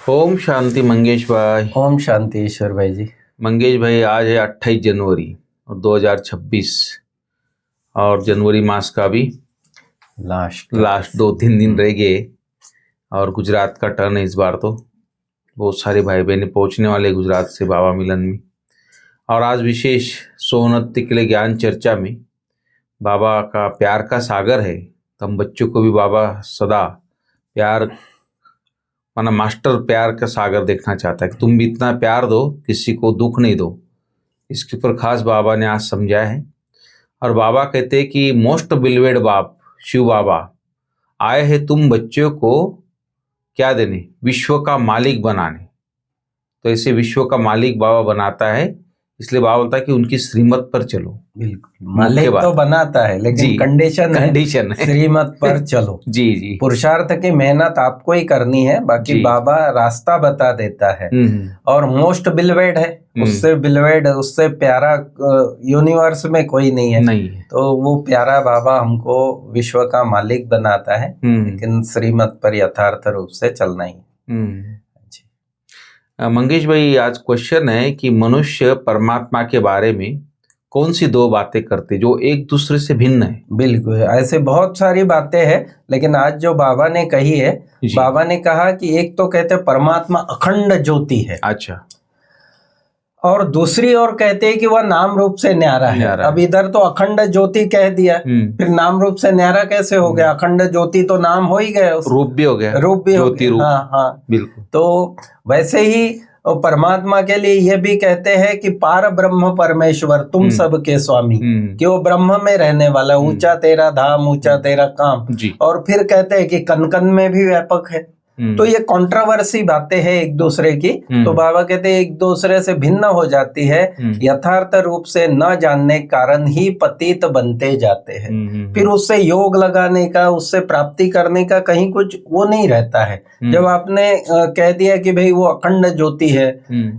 ओम शांति मंगेश भाई। ओम शांति ईश्वर भाई जी। मंगेश भाई, आज है 28 जनवरी और 2026 और जनवरी मास का भी लास्ट 2-3 दिन रह गए और गुजरात का टर्न है इस बार। तो बहुत सारे भाई बहन पहुंचने वाले गुजरात से बाबा मिलन में। और आज विशेष सोनत्य के लिए ज्ञान चर्चा में बाबा का प्यार का सागर है, तो हम बच्चों को भी बाबा सदा प्यार माना मास्टर प्यार का सागर देखना चाहता है कि तुम भी इतना प्यार दो, किसी को दुख नहीं दो। इसके ऊपर खास बाबा ने आज समझाया है। और बाबा कहते हैं कि मोस्ट बिलवेड बाप शिव बाबा आए हैं तुम बच्चों को क्या देने, विश्व का मालिक बनाने। तो ऐसे विश्व का मालिक बाबा बनाता है, इसलिए बाबा बोलता है कि उनकी श्रीमत पर चलो। बिल्कुल, मालिक तो बनाता है लेकिन कंडीशन है श्रीमत पर चलो। जी जी, पुरुषार्थ की मेहनत आपको ही करनी है, बाकी बाबा रास्ता बता देता है। और मोस्ट बिलवेड है, उससे बिलवेड उससे प्यारा यूनिवर्स में कोई नहीं है। तो वो प्यारा बाबा हमको विश्व का मालिक बनाता है, लेकिन श्रीमत पर यथार्थ रूप से चलना ही। मंगेश भाई, आज क्वेश्चन है कि मनुष्य परमात्मा के बारे में कौन सी 2 बातें करते जो एक दूसरे से भिन्न है? बिल्कुल, ऐसे बहुत सारी बातें हैं, लेकिन आज जो बाबा ने कही है, बाबा ने कहा कि एक तो कहते परमात्मा अखंड ज्योति है। अच्छा। और दूसरी ओर कहते हैं कि वह नाम रूप से न्यारा है। अब इधर तो अखंड ज्योति कह दिया, फिर नाम रूप से न्यारा कैसे हो गया? अखंड ज्योति तो नाम हो ही गया, रूप भी हो गया, रूप भी हो गया। हाँ हाँ, बिल्कुल। तो वैसे ही परमात्मा के लिए ये भी कहते हैं कि पार ब्रह्म परमेश्वर तुम सबके स्वामी, कि वो ब्रह्म में रहने वाला, ऊंचा तेरा धाम ऊंचा तेरा काम। और फिर कहते हैं कि कन कन में भी व्यापक है। तो ये कंट्रोवर्सी बातें हैं एक दूसरे की। तो बाबा कहते हैं एक दूसरे से भिन्न हो जाती है, यथार्थ रूप से न जानने के कारण ही पतित बनते जाते हैं। फिर उससे योग लगाने का, उससे प्राप्ति करने का कहीं कुछ वो नहीं रहता है। जब आपने कह दिया कि भाई वो अखंड ज्योति है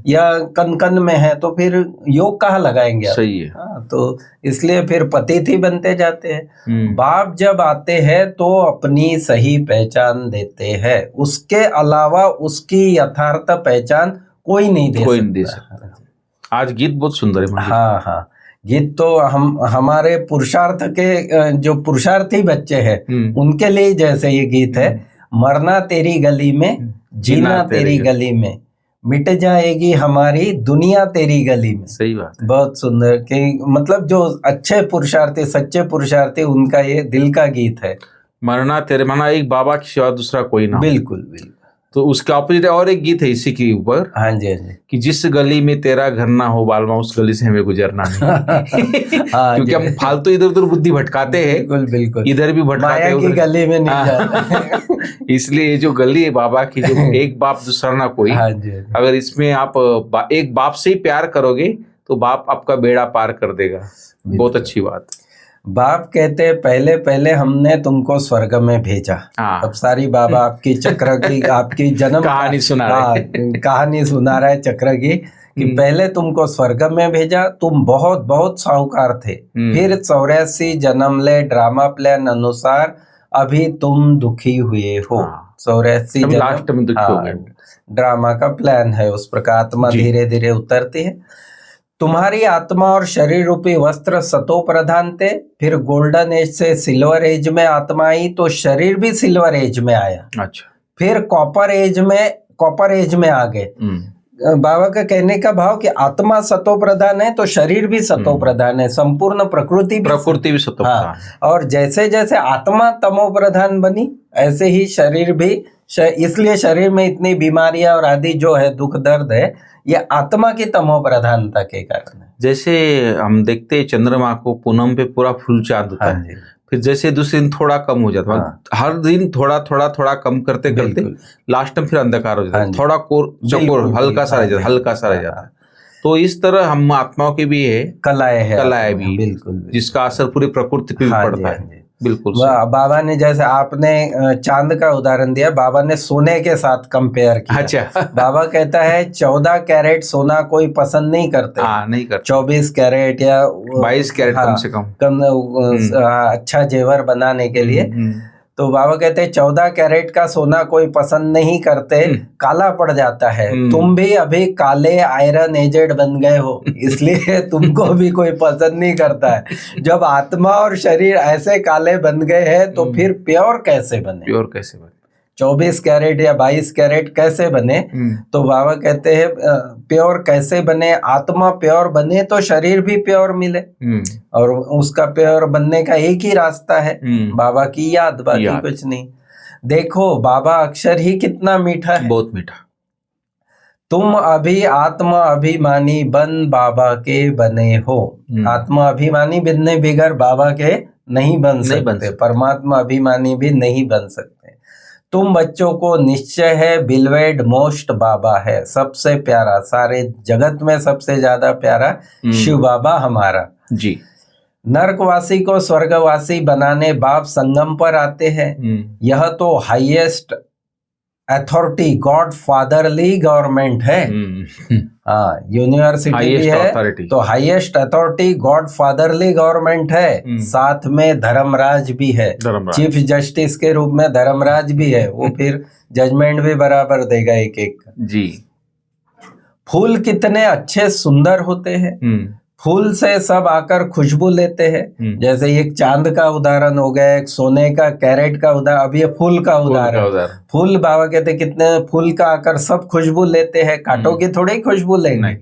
या कन कन में है, तो फिर योग कहाँ लगाएंगे आप? सही है। तो इसलिए फिर पतित ही बनते जाते हैं। बाप जब आते हैं तो अपनी सही पहचान देते हैं, उसके अलावा उसकी यथार्थ पहचान कोई नहीं दे सकता। आज गीत बहुत सुंदर है। हाँ हाँ, गीत तो हमारे पुरुषार्थ के जो पुरुषार्थी बच्चे हैं उनके लिए जैसे ये गीत है, मरना तेरी गली में जीना तेरी गली में, मिट जाएगी हमारी दुनिया तेरी गली में। सही बात है। बहुत सुंदर, कि मतलब जो अच्छे पुरुषार्थी सच्चे पुरुषार्थी उनका ये दिल का गीत है। मरना तेरे, माना एक बाबा के सिवा दूसरा कोई ना। बिल्कुल बिल्कुल। तो उसका ऑपोजिट और एक गीत है इसी के ऊपर। हाँ जी, हाँ जी, कि जिस गली में तेरा घर ना हो बालमा, उस गली से हमें गुजरना नहीं। क्योंकि हम फालतू इधर उधर बुद्धि भटकाते हैं। बिल्कुल बिल्कुल, इधर भी भटकाते हैं, की गली में नहीं जाते। इसलिए जो गली है बाबा की, जो एक बाप दूसरा ना कोई। हाँ जी, अगर इसमें आप एक बाप से ही प्यार करोगे तो बाप आपका बेड़ा पार कर देगा। बहुत अच्छी बात। बाप कहते हैं पहले पहले हमने तुमको स्वर्ग में भेजा। अब सारी बाबा आपकी चक्र की आपकी जन्म कहानी सुना रहा है चक्र की, कि पहले तुमको स्वर्ग में भेजा, तुम बहुत बहुत साहूकार थे, फिर 84 जन्म ले ड्रामा प्लान अनुसार अभी तुम दुखी हुए हो। 84 जन्म लास्ट में दुखी हो गए। ड्रामा का प्लान है, उस प्रकार आत्मा धीरे धीरे उतरती है। तुम्हारी आत्मा और शरीर रूपी वस्त्र सतो प्रधान थे, फिर गोल्डन एज से सिल्वर एज में आत्मा आई, तो शरीर भी सिल्वर एज में आया। अच्छा। फिर कॉपर एज में आ गए। बाबा का कहने का भाव कि आत्मा सतो प्रधान है तो शरीर भी सतो प्रधान है, संपूर्ण प्रकृति भी सतो प्रधान। और जैसे जैसे आत्मा तमो प्रधान बनी, ऐसे ही शरीर भी, इसलिए शरीर में इतनी बीमारियां और आदि जो है दुख दर्द है, ये आत्मा की तमो प्रधानता के कारण है। जैसे हम देखते हैं चंद्रमा को पूनम पे पूरा फुल चांद होता है, फिर जैसे दूसरे दिन थोड़ा कम हो जाता है, हर दिन थोड़ा थोड़ा थोड़ा कम करते करते लास्ट में फिर अंधकार हो जाता है, थोड़ा चकोर हल्का सा रह जाता है। तो इस तरह हम आत्माओं की भी है कलाएं भी, बिल्कुल, जिसका असर पूरी प्रकृति पे भी पड़ता है। बिल्कुल। बाबा ने जैसे आपने चांद का उदाहरण दिया, बाबा ने सोने के साथ कंपेयर किया। अच्छा। बाबा कहता है 14 कैरेट सोना कोई पसंद नहीं करते। नहीं करते। 24 कैरेट या 22 कैरेट कम से कम अच्छा जेवर बनाने के लिए। तो बाबा कहते हैं 14 कैरेट का सोना कोई पसंद नहीं करते, काला पड़ जाता है। तुम भी अभी काले आयरन एजेड बन गए हो, इसलिए तुमको भी कोई पसंद नहीं करता है। जब आत्मा और शरीर ऐसे काले बन गए हैं तो फिर प्योर कैसे बने? प्योर कैसे बने? 24 कैरेट या 22 कैरेट कैसे बने? तो बाबा कहते हैं प्योर कैसे बने? आत्मा प्योर बने तो शरीर भी प्योर मिले, और उसका प्योर बनने का एक ही रास्ता है, बाबा की याद, बाकी कुछ नहीं। देखो बाबा अक्षर ही कितना मीठा है, बहुत मीठा। तुम अभी आत्मा अभिमानी बन बाबा के बने हो। आत्मा अभिमानी बनने बगैर बाबा के नहीं बन सकते, परमात्मा अभिमानी भी नहीं बन सकते। तुम बच्चों को निश्चय है बिलवेड मोस्ट बाबा है, सबसे प्यारा, सारे जगत में सबसे ज्यादा प्यारा शिव बाबा हमारा जी। नरकवासी को स्वर्गवासी बनाने बाप संगम पर आते हैं। यह तो highest authority God fatherly government है। हाँ, यूनिवर्सिटी भी है तो highest authority God fatherly government है, साथ में धर्मराज भी है, चीफ जस्टिस के रूप में धर्मराज भी है, वो फिर जजमेंट भी बराबर देगा एक एक जी। फूल कितने अच्छे सुंदर होते हैं, फूल से सब आकर खुशबू लेते हैं। जैसे एक चांद का उदाहरण हो गया, एक सोने का कैरेट का उदाहरण, अब ये फूल का उदाहरण। फूल बाबा कहते कितने फूल का आकर सब खुशबू लेते हैं, कांटों की थोड़ी खुशबू लेंगे।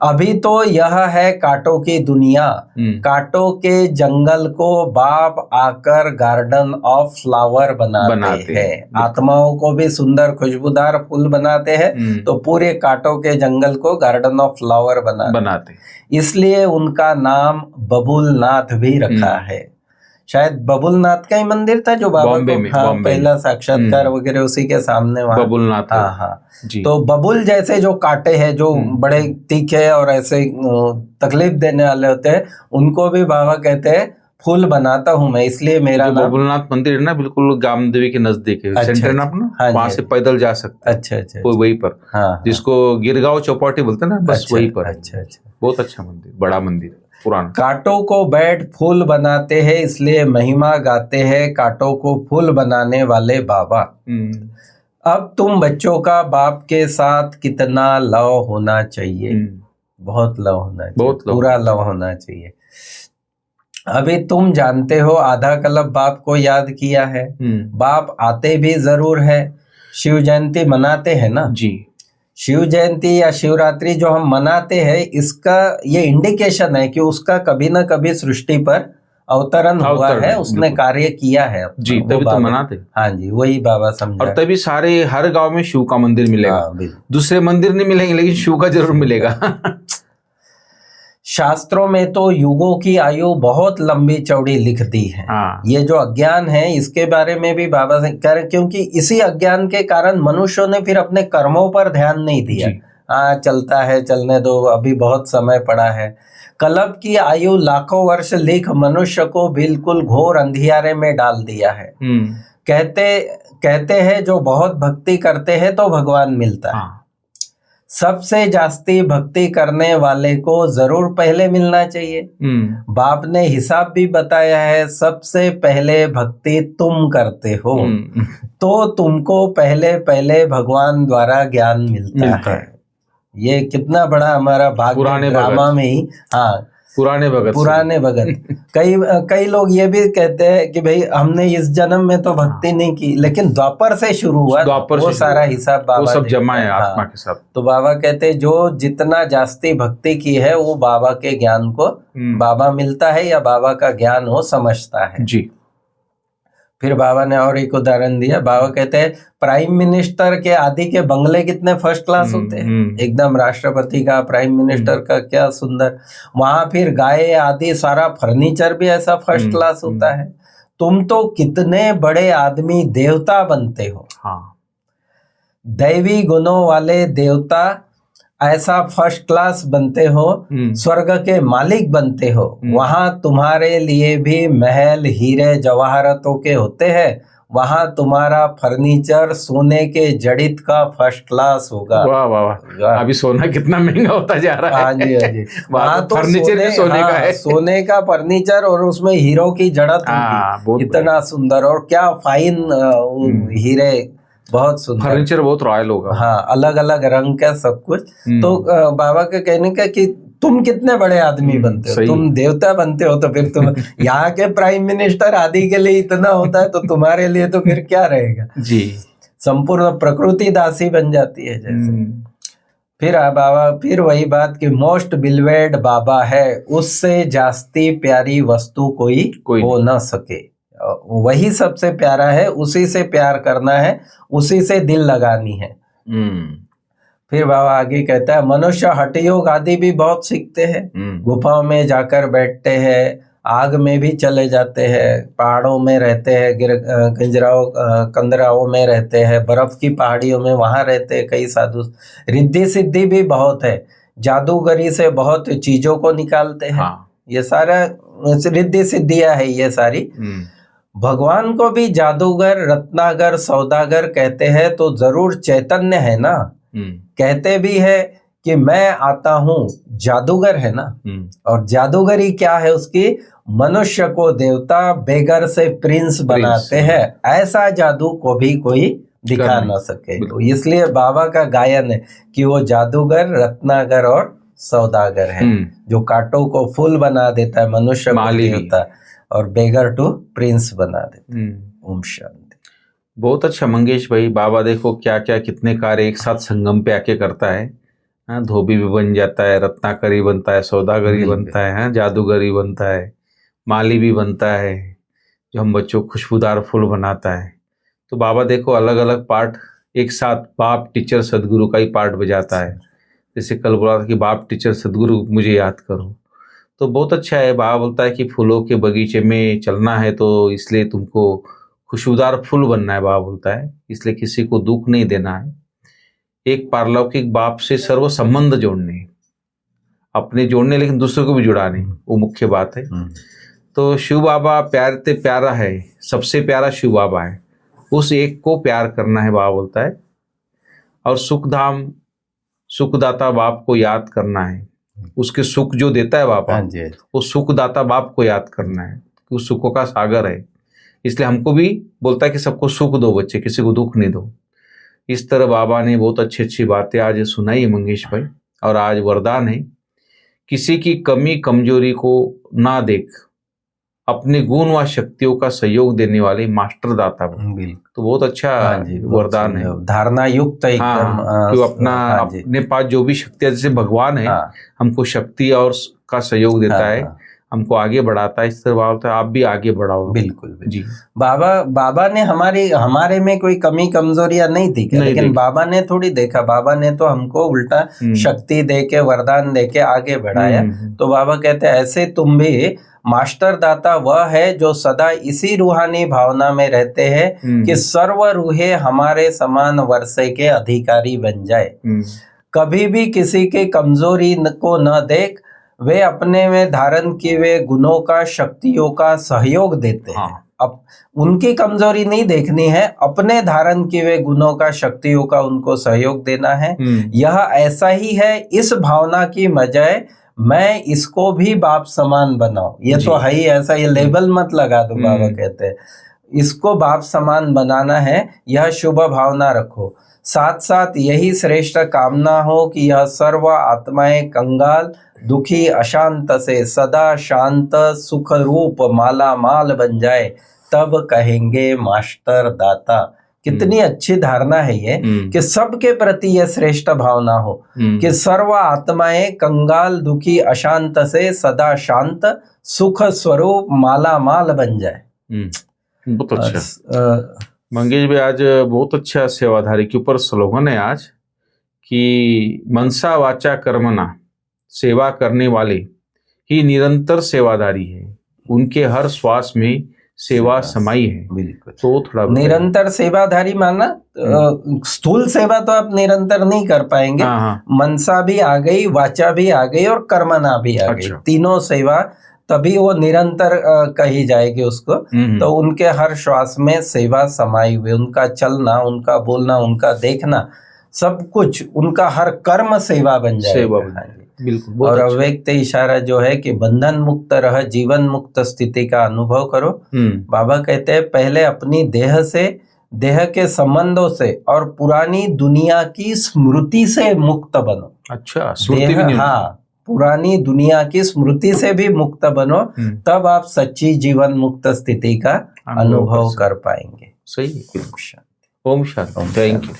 अभी तो यह है कांटों की दुनिया, कांटों के जंगल को बाप आकर गार्डन ऑफ फ्लावर बनाते हैं। आत्माओं को भी सुंदर खुशबूदार फूल बनाते हैं, तो पूरे कांटों के जंगल को गार्डन ऑफ फ्लावर बनाते। इसलिए उनका नाम बबुलनाथ भी रखा है। शायद बबुलनाथ का ही मंदिर था जो बाबा को पहला साक्षात्कार वगैरह उसी के सामने वहाँ बबुलनाथ। हाँ तो बबुल जैसे जो कांटे हैं जो बड़े तीखे और ऐसे तकलीफ देने वाले होते हैं, उनको भी बाबा कहते हैं फूल बनाता हूँ मैं, इसलिए मेरा नाम। बबुलनाथ मंदिर है ना, बिल्कुल गामदेवी के नजदीक है, सेंटर ना अपना, वहाँ से पैदल जा सकते हैं। अच्छा वही पर, जिसको गिरगांव चौपाटी बोलते हैं ना, बस वही पर। अच्छा। बहुत अच्छा मंदिर, बड़ा मंदिर, पुराना। कांटों को बैठ फूल बनाते हैं, इसलिए महिमा गाते हैं कांटों को फूल बनाने वाले बाबा। अब तुम बच्चों का बाप के साथ कितना लव होना चाहिए, बहुत लव होना चाहिए, पूरा लव होना चाहिए। अभी तुम जानते हो आधा कल्प बाप को याद किया है, बाप आते भी जरूर है, शिव जयंती मनाते हैं ना जी। शिव जयंती या शिवरात्रि जो हम मनाते हैं, इसका ये इंडिकेशन है कि उसका कभी न कभी सृष्टि पर अवतरण हुआ है, उसने कार्य किया है जी, तभी तो मनाते। हाँ जी, वही बाबा समझा। और तभी सारे हर गांव में शिव का मंदिर मिलेगा। दूसरे मंदिर नहीं मिलेंगे, लेकिन शिव का जरूर मिलेगा। शास्त्रों में तो युगों की आयु बहुत लंबी चौड़ी लिख दी है। ये जो अज्ञान है इसके बारे में भी बाबा से कह रहे, क्योंकि इसी अज्ञान के कारण मनुष्यों ने फिर अपने कर्मों पर ध्यान नहीं दिया। चलता है, चलने दो, अभी बहुत समय पड़ा है। कल्प की आयु लाखों वर्ष लिख मनुष्य को बिल्कुल घोर अंधियारे में डाल दिया है। कहते हैं जो बहुत भक्ति करते हैं तो भगवान मिलता है। सबसे जास्ती भक्ति करने वाले को जरूर पहले मिलना चाहिए। बाप ने हिसाब भी बताया है, सबसे पहले भक्ति तुम करते हो तो तुमको पहले भगवान द्वारा ज्ञान मिलता है। ये कितना बड़ा हमारा भाग्य, ड्रामा में ही। पुराने भगत कई लोग ये भी कहते हैं कि भाई हमने इस जन्म में तो भक्ति नहीं की, लेकिन द्वापर से शुरू हुआ, वो सारा हिसाब बाबा, वो सब जमा है आत्मा के साथ। तो बाबा कहते हैं जो जितना जास्ती भक्ति की है वो बाबा के ज्ञान को बाबा मिलता है, या बाबा का ज्ञान वो समझता है जी। फिर बाबा ने और एक उदाहरण दिया। बाबा कहते हैं प्राइम मिनिस्टर के आदि के बंगले कितने फर्स्ट क्लास होते हैं, एकदम राष्ट्रपति का, प्राइम मिनिस्टर का, क्या सुंदर। वहां फिर गाय आदि सारा फर्नीचर भी ऐसा फर्स्ट क्लास होता है। तुम तो कितने बड़े आदमी देवता बनते हो। दैवी गुणों वाले देवता ऐसा फर्स्ट क्लास बनते हो, स्वर्ग के मालिक बनते हो। वहां तुम्हारे लिए भी महल हीरे जवाहरातों के होते हैं, वहां तुम्हारा फर्नीचर सोने के जड़ित का फर्स्ट क्लास होगा। वाह वाह वाह, अभी सोना कितना महंगा होता जा रहा है। हाँ जी, हाँ जी। वहां तो फर्नीचर भी सोने का है, सोने का फर्नीचर, और उसमें हीरो की जड़त होगी, इतना सुंदर, और क्या फाइन हीरे, बहुत सुंदर फर्नीचर, बहुत रॉयल होगा। हाँ, अलग अलग रंग का सब कुछ। तो बाबा के कहने का कि तुम कितने बड़े आदमी बनते हो, तुम देवता बनते हो, तो फिर तुम यहाँ के प्राइम मिनिस्टर आदि के लिए इतना होता है, तो तुम्हारे लिए तो फिर क्या रहेगा जी। संपूर्ण प्रकृति दासी बन जाती है जैसे। फिर बाबा फिर वही बात कि मोस्ट बिलवेड बाबा है, उससे जास्ती प्यारी वस्तु कोई हो न सके, वही सबसे प्यारा है, उसी से प्यार करना है, उसी से दिल लगानी है। फिर बाबा आगे कहता है मनुष्य हठ योग आदि भी बहुत सीखते हैं, गुफाओं में जाकर बैठते हैं, आग में भी चले जाते हैं, पहाड़ों में रहते हैं, गंजराओं कंदराओं में रहते हैं, बर्फ की पहाड़ियों में वहां रहते हैं कई साधु। रिद्धि सिद्धि भी बहुत है, जादूगरी से बहुत चीजों को निकालते हैं। ये सारा रिद्धि सिद्धियां है ये सारी। भगवान को भी जादूगर, रत्नागर, सौदागर कहते हैं, तो जरूर चैतन्य है ना। कहते भी है कि मैं आता हूँ, जादूगर है ना। और जादूगरी क्या है उसकी, मनुष्य को देवता, बेगर से प्रिंस बनाते हैं, ऐसा जादू को भी कोई दिखा न सके। तो इसलिए बाबा का गायन है कि वो जादूगर, रत्नागर और सौदागर है, जो कांटों को फूल बना देता है, मनुष्य को देवता, और बेगर टू प्रिंस बना देता है। ओम शांति। बहुत अच्छा मंगेश भाई, बाबा देखो क्या क्या कितने कार्य एक साथ संगम पे आके करता है। धोबी भी बन जाता है, रत्नाकरी बनता है, सौदागरी बनता है, जादूगरी बनता है, माली भी बनता है, जो हम बच्चों को खुशबूदार फूल बनाता है। तो बाबा देखो अलग अलग पार्ट एक साथ, बाप टीचर सदगुरु का ही पार्ट बजाता है। जैसे कल बोला था कि बाप टीचर सदगुरु मुझे याद करो, तो बहुत अच्छा है। बाबा बोलता है कि फूलों के बगीचे में चलना है, तो इसलिए तुमको खुशबूदार फूल बनना है। बाबा बोलता है इसलिए किसी को दुख नहीं देना है, एक पारलौकिक बाप से सर्व संबंध जोड़ने, अपने जोड़ने लेकिन दूसरों को भी जुड़ाने, वो मुख्य बात है। तो शिव बाबा प्यार ते प्यारा है, सबसे प्यारा शिव बाबा है, उस एक को प्यार करना है बाबा बोलता है। और सुखधाम सुखदाता बाप को याद करना है, उसके सुख जो देता है बाबा, वो सुखदाता बाप को याद करना है, कि उस सुखों का सागर है। इसलिए हमको भी बोलता है कि सबको सुख दो बच्चे, किसी को दुख नहीं दो। इस तरह बाबा ने बहुत अच्छी अच्छी बातें आज सुनाई है मंगेश भाई। और आज वरदान है, किसी की कमी कमजोरी को ना देख, अपने गुण व शक्तियों का सहयोग देने वाले मास्टर दाता बन। तो बहुत अच्छा वरदान है, धारणा युक्त एकदम। कि अपना अपने पास जो भी शक्ति, जैसे भगवान है हमको शक्ति और का सहयोग देता है, हमको आगे बढ़ाता है। इस तरह बाबा आप भी आगे बढ़ाओ। बिल्कुल जी। बाबा ने हमारे में कोई कमी कमजोरियां नहीं दिखी, लेकिन बाबा ने थोड़ी देखा, बाबा ने तो हमको उल्टा शक्ति देके, वरदान देके आगे बढ़ाया। तो बाबा कहते हैं ऐसे तुम भी, मास्टर दाता वह है जो सदा इसी रूहानी भावना में रहते हैं कि सर्व रूहे हमारे समान वर्षे के अधिकारी बन जाए। कभी भी किसी के कमजोरी को न देख, वे अपने में धारण किए हुए गुणों का, शक्तियों का सहयोग देते हैं। अब उनकी कमजोरी नहीं देखनी है, अपने धारण किए हुए गुणों का, शक्तियों का उनको सहयोग देना है। यह ऐसा ही है, इस भावना की बजाय मैं इसको भी बाप समान बनाऊं, ये तो है ही ऐसा, ये लेबल मत लगा दो। बाबा कहते हैं इसको बाप समान बनाना है, यह शुभ भावना रखो। साथ साथ यही श्रेष्ठ कामना हो कि यह सर्व आत्माएं कंगाल, दुखी, अशांत से सदा शांत, सुख रूप माला माल बन जाए, तब कहेंगे मास्टर दाता। कितनी अच्छी धारणा है ये, कि सबके प्रति यह श्रेष्ठ भावना हो कि सर्व आत्माएं कंगाल, दुखी, अशांत से सदा शांत, सुख स्वरूप माला माल बन जाए। बहुत अच्छा मंगेश भाई, आज बहुत अच्छा सेवाधारी के ऊपर स्लोगन है आज, कि मनसा वाचा कर्मणा, सेवा करने वाले ही निरंतर सेवाधारी है, उनके हर श्वास में सेवा समाई है। बिल्कुल। तो थोड़ा निरंतर सेवाधारी माना, स्थूल सेवा तो आप निरंतर नहीं कर पाएंगे। मनसा भी आ गई, वाचा भी आ गई और कर्मणा भी आ गई, तीनों सेवा तभी वो निरंतर कही जाएगी उसको। तो उनके हर श्वास में सेवा समाई हुई, उनका चलना, उनका बोलना, उनका देखना, सब कुछ उनका हर कर्म सेवा बन जाएगा। बिल्कुल। और अव्यक्त इशारा जो है कि बंधन मुक्त रह, जीवन मुक्त स्थिति का अनुभव करो। बाबा कहते हैं पहले अपनी देह से, देह के संबंधों से और पुरानी दुनिया की स्मृति से मुक्त बनो। अच्छा, स्मृति भी नहीं? हाँ, पुरानी दुनिया की स्मृति से भी मुक्त बनो, तब आप सच्ची जीवन मुक्त स्थिति का अनुभव कर पाएंगे। सही है। ओम शांति। Thank you.